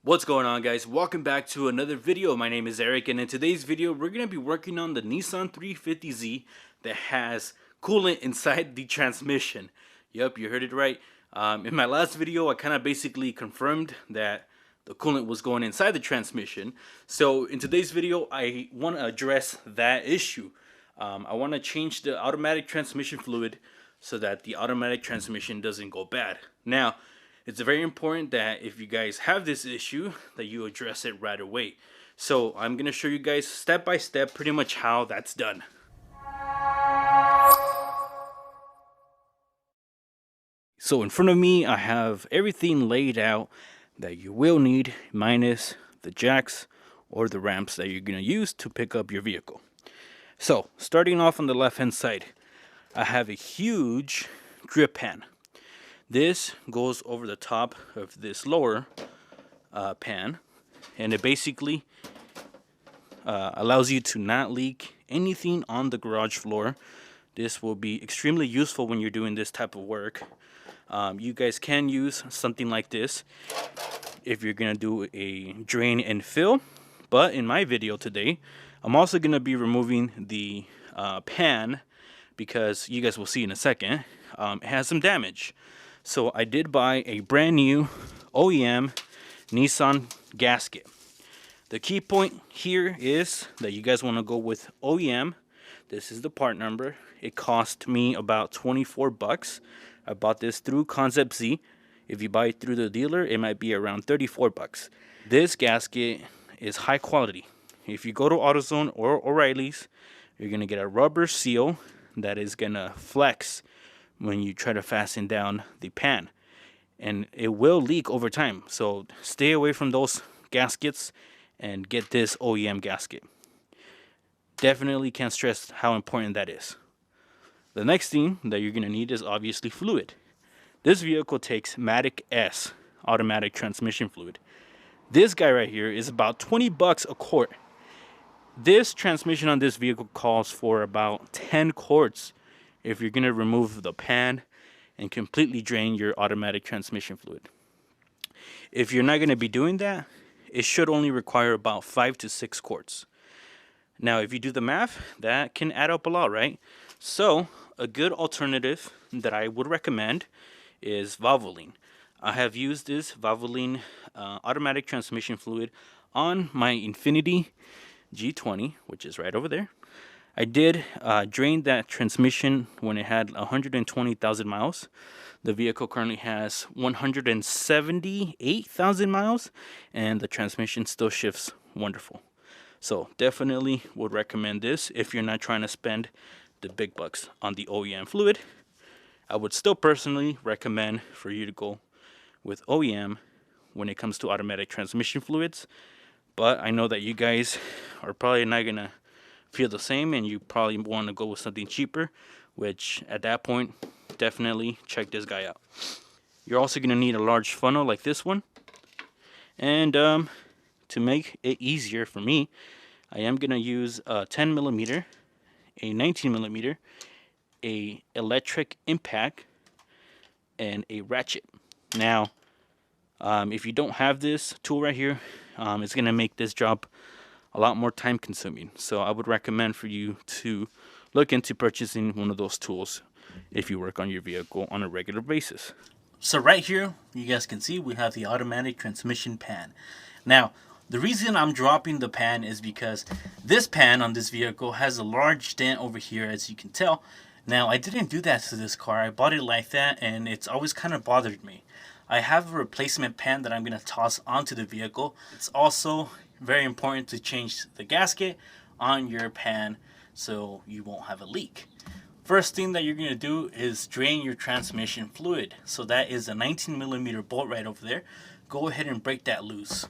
What's going on, guys? Welcome back to another video. My name is Eric, and in today's video we're going to be working on the Nissan 350Z that has coolant inside the transmission. Yep, you heard it right. In my last video I kind of basically confirmed that the coolant was going inside the transmission. So in today's video I want to address that issue. I want to change the automatic transmission fluid so that the automatic transmission doesn't go bad. Now, it's very important that if you guys have this issue, that you address it right away. So I'm going to show you guys step by step pretty much how that's done. So in front of me, I have everything laid out that you will need, minus the jacks or the ramps that you're going to use to pick up your vehicle. So starting off on the left hand side, I have a huge drip pan. This goes over the top of this lower pan, and it basically allows you to not leak anything on the garage floor. This will be extremely useful when you're doing this type of work. You guys can use something like this if you're going to do a drain and fill, but in my video today, I'm also going to be removing the pan because you guys will see in a second, it has some damage. So I did buy a brand new OEM Nissan gasket. The key point here is that you guys want to go with OEM. This is the part number. It cost me about 24 bucks. I bought this through Concept Z. If you buy it through the dealer, it might be around 34 bucks. This gasket is high quality. If you go to AutoZone or O'Reilly's, you're going to get a rubber seal that is going to flex when you try to fasten down the pan, and it will leak over time. So stay away from those gaskets and get this OEM gasket. Definitely can't stress how important that is. The next thing that you're going to need is obviously fluid. This vehicle takes Matic S automatic transmission fluid. This guy right here is about 20 bucks a quart. This transmission on this vehicle calls for about 10 quarts if you're going to remove the pan and completely drain your automatic transmission fluid. If you're not going to be doing that, it should only require about 5 to 6 quarts. Now, if you do the math, that can add up a lot, right? So, a good alternative that I would recommend is Valvoline. I have used this Valvoline automatic transmission fluid on my Infiniti G20, which is right over there. I did drain that transmission when it had 120,000 miles. The vehicle currently has 178,000 miles, and the transmission still shifts wonderful. So definitely would recommend this if you're not trying to spend the big bucks on the OEM fluid. I would still personally recommend for you to go with OEM when it comes to automatic transmission fluids, but I know that you guys are probably not going to feel the same, and you probably want to go with something cheaper, which at that point definitely check this guy out. You're also going to need a large funnel like this one, and to make it easier for me, I am going to use a 10 millimeter, a 19 millimeter, a electric impact, and a ratchet. Now if you don't have this tool right here, it's going to make this job a lot more time consuming. So I would recommend for you to look into purchasing one of those tools if you work on your vehicle on a regular basis. So right here, you guys can see we have the automatic transmission pan. Now, the reason I'm dropping the pan is because this pan on this vehicle has a large dent over here, as you can tell. Now, I didn't do that to this car. I bought it like that, and it's always kind of bothered me. I have a replacement pan that I'm going to toss onto the vehicle. It's also very important to change the gasket on your pan so you won't have a leak. First thing that you're going to do is drain your transmission fluid. So that is a 19 millimeter bolt right over there. Go ahead and break that loose.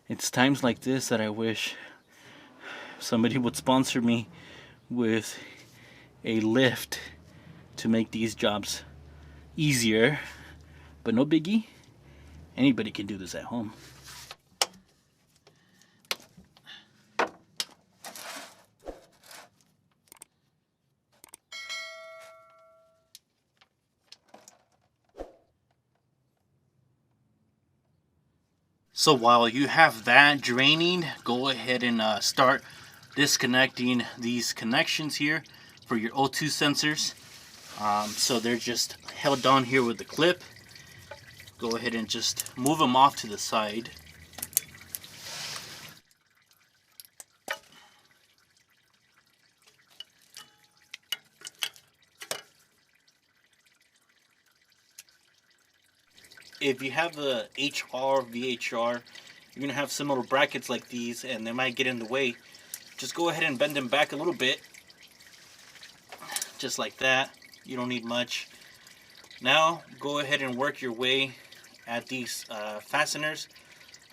It's times like this that I wish somebody would sponsor me with a lift to make these jobs easier, but no biggie. Anybody can do this at home. So while you have that draining, go ahead and start disconnecting these connections here for your O2 sensors. So they're just held down here with the clip. Go ahead and just move them off to the side. If you have the HR, VHR, you're gonna have some little brackets like these and they might get in the way. Just go ahead and bend them back a little bit, just like that. You don't need much. Now go ahead and work your way at these fasteners.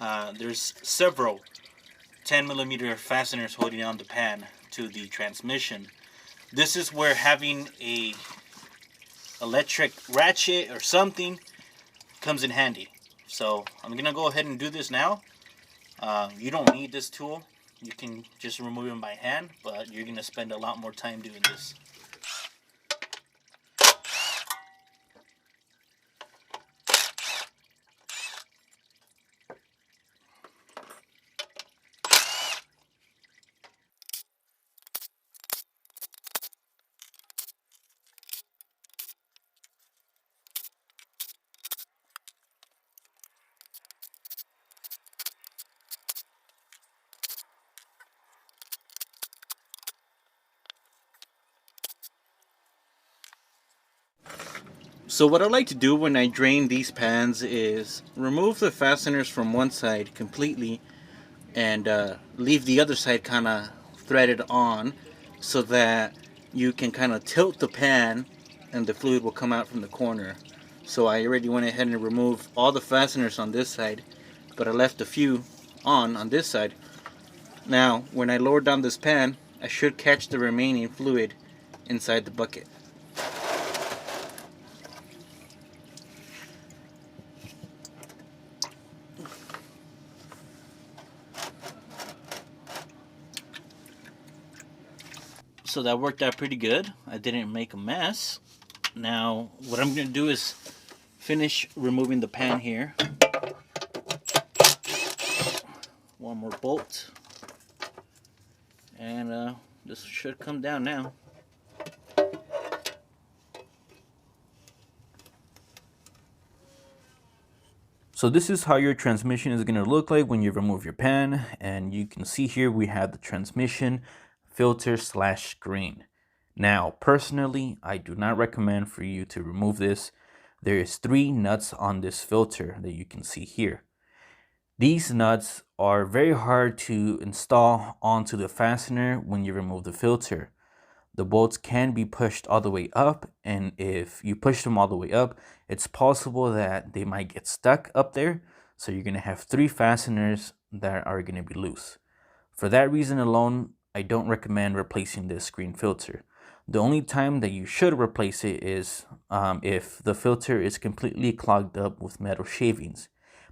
There's several 10mm fasteners holding on the pan to the transmission. This is where having a electric ratchet or something comes in handy. So I'm gonna go ahead and do this now. You don't need this tool. You can just remove them by hand, but you're gonna spend a lot more time doing this. So what I like to do when I drain these pans is remove the fasteners from one side completely and leave the other side kind of threaded on so that you can kind of tilt the pan and the fluid will come out from the corner. So I already went ahead and removed all the fasteners on this side, but I left a few on this side. Now when I lower down this pan, I should catch the remaining fluid inside the bucket. So that worked out pretty good. I didn't make a mess. Now what I'm going to do is finish removing the pan here. One more bolt. And this should come down now. So this is how your transmission is going to look like when you remove your pan. And you can see here we have the transmission filter / screen. Now, personally, I do not recommend for you to remove this. There is 3 nuts on this filter that you can see here. These nuts are very hard to install onto the fastener when you remove the filter. The bolts can be pushed all the way up, and if you push them all the way up, it's possible that they might get stuck up there. So you're going to have 3 fasteners that are going to be loose. For that reason alone, I don't recommend replacing this screen filter. The only time that you should replace it is if the filter is completely clogged up with metal shavings.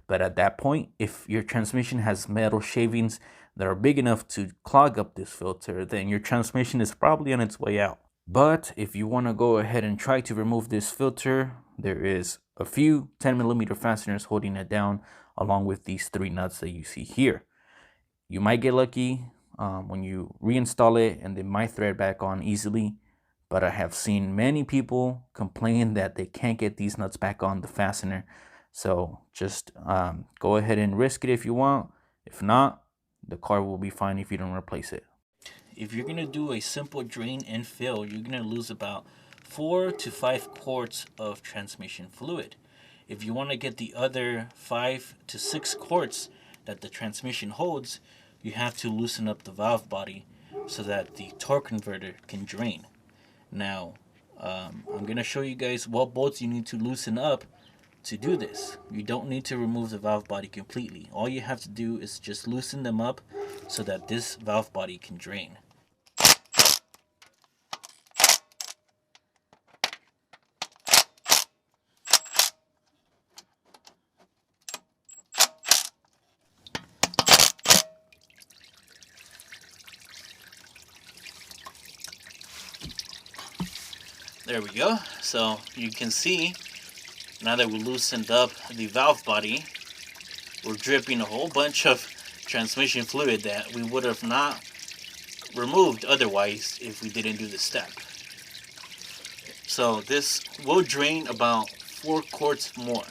But at that point, if your transmission has metal shavings that are big enough to clog up this filter, then your transmission is probably on its way out. But if you want to go ahead and try to remove this filter, there is a few 10mm fasteners holding it down along with these 3 nuts that you see here. You might get lucky when you reinstall it and they might thread back on easily, but I have seen many people complain that they can't get these nuts back on the fastener. So just go ahead and risk it if you want. If not, the car will be fine if you don't replace it. If you're going to do a simple drain and fill, you're going to lose about 4 to 5 quarts of transmission fluid. If you want to get the other 5 to 6 quarts that the transmission holds, you have to loosen up the valve body so that the torque converter can drain. Now, I'm going to show you guys what bolts you need to loosen up to do this. You don't need to remove the valve body completely. All you have to do is just loosen them up so that this valve body can drain. There we go. So you can see now that we loosened up the valve body, we're dripping a whole bunch of transmission fluid that we would have not removed otherwise if we didn't do this step. So this will drain about 4 quarts more.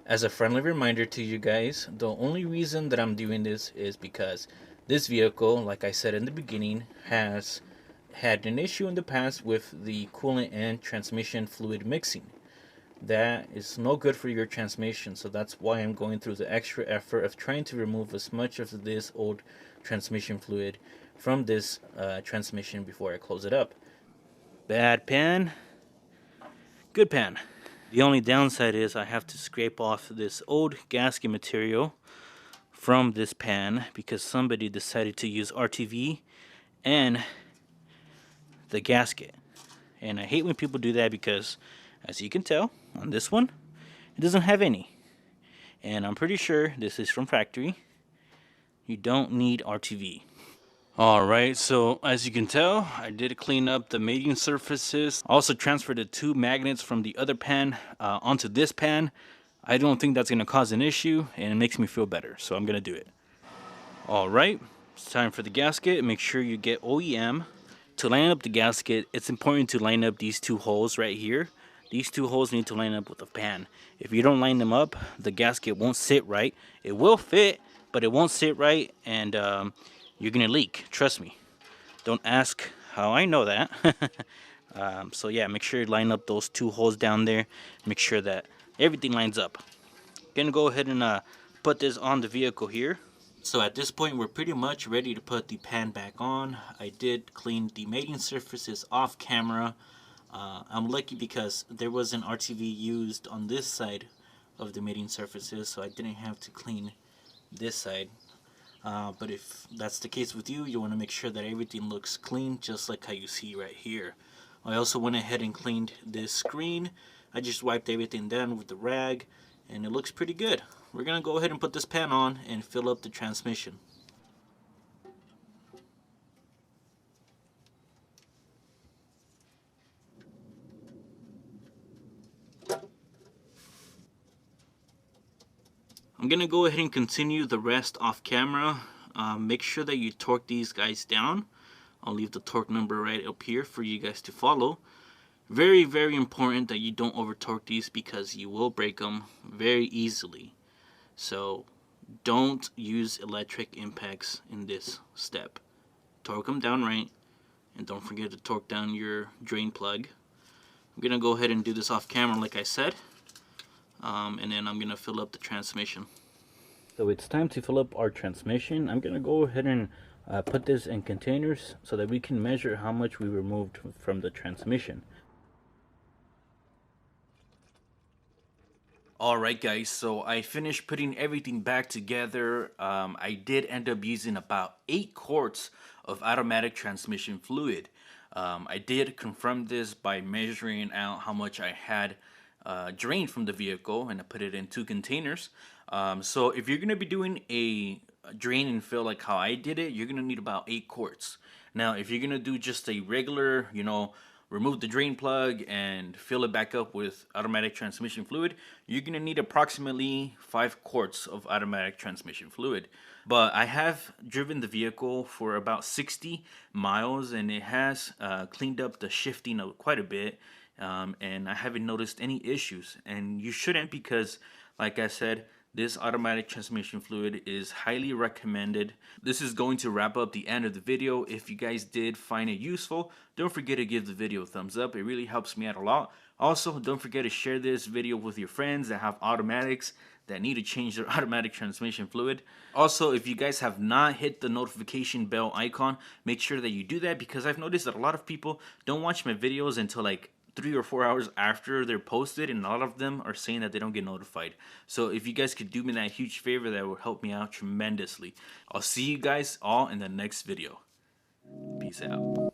As a friendly reminder to you guys, the only reason that I'm doing this is because this vehicle, like I said in the beginning, has had an issue in the past with the coolant and transmission fluid mixing. That is no good for your transmission, so that's why I'm going through the extra effort of trying to remove as much of this old transmission fluid from this transmission before I close it up. Bad pan, good pan. The only downside is I have to scrape off this old gasket material from this pan because somebody decided to use RTV and the gasket. And I hate when people do that because, as you can tell, on this one, it doesn't have any. And I'm pretty sure this is from factory. You don't need RTV. Alright, so as you can tell, I did clean up the mating surfaces. Also transferred the 2 magnets from the other pan onto this pan. I don't think that's going to cause an issue, and it makes me feel better, so I'm going to do it. Alright, it's time for the gasket. Make sure you get OEM. To line up the gasket, it's important to line up these 2 holes right here. These 2 holes need to line up with the pan. If you don't line them up, the gasket won't sit right. It will fit, but it won't sit right, and you're gonna leak. Trust me. Don't ask how I know that. So yeah, make sure you line up those 2 holes down there. Make sure that everything lines up. Gonna go ahead and put this on the vehicle here. So at this point, we're pretty much ready to put the pan back on. I did clean the mating surfaces off camera. I'm lucky because there was an RTV used on this side of the mating surfaces, so I didn't have to clean this side. But if that's the case with you, you want to make sure that everything looks clean, just like how you see right here. I also went ahead and cleaned this screen. I just wiped everything down with the rag, and it looks pretty good. We're going to go ahead and put this pan on and fill up the transmission. I'm going to go ahead and continue the rest off camera. Make sure that you torque these guys down. I'll leave the torque number right up here for you guys to follow. Very, very important that you don't over torque these because you will break them very easily. So don't use electric impacts in this step. Torque them down right, and don't forget to torque down your drain plug. I'm going to go ahead and do this off camera like I said, and then I'm going to fill up the transmission. So it's time to fill up our transmission. I'm going to go ahead and put this in containers so that we can measure how much we removed from the transmission. Alright guys, so I finished putting everything back together. I did end up using about 8 quarts of automatic transmission fluid. I did confirm this by measuring out how much I had drained from the vehicle, and I put it in 2 containers. So if you're going to be doing a drain and fill like how I did it, you're going to need about 8 quarts. Now if you're going to do just a regular, remove the drain plug and fill it back up with automatic transmission fluid, you're going to need approximately 5 quarts of automatic transmission fluid. But I have driven the vehicle for about 60 miles, and it has cleaned up the shifting quite a bit, and I haven't noticed any issues. And you shouldn't, because like I said, this automatic transmission fluid is highly recommended. This is going to wrap up the end of the video. If you guys did find it useful, don't forget to give the video a thumbs up. It really helps me out a lot. Also, don't forget to share this video with your friends that have automatics that need to change their automatic transmission fluid. Also, if you guys have not hit the notification bell icon, make sure that you do that, because I've noticed that a lot of people don't watch my videos until like 3 or 4 hours after they're posted, and a lot of them are saying that they don't get notified. So if you guys could do me that huge favor, that would help me out tremendously. I'll see you guys all in the next video. Peace out.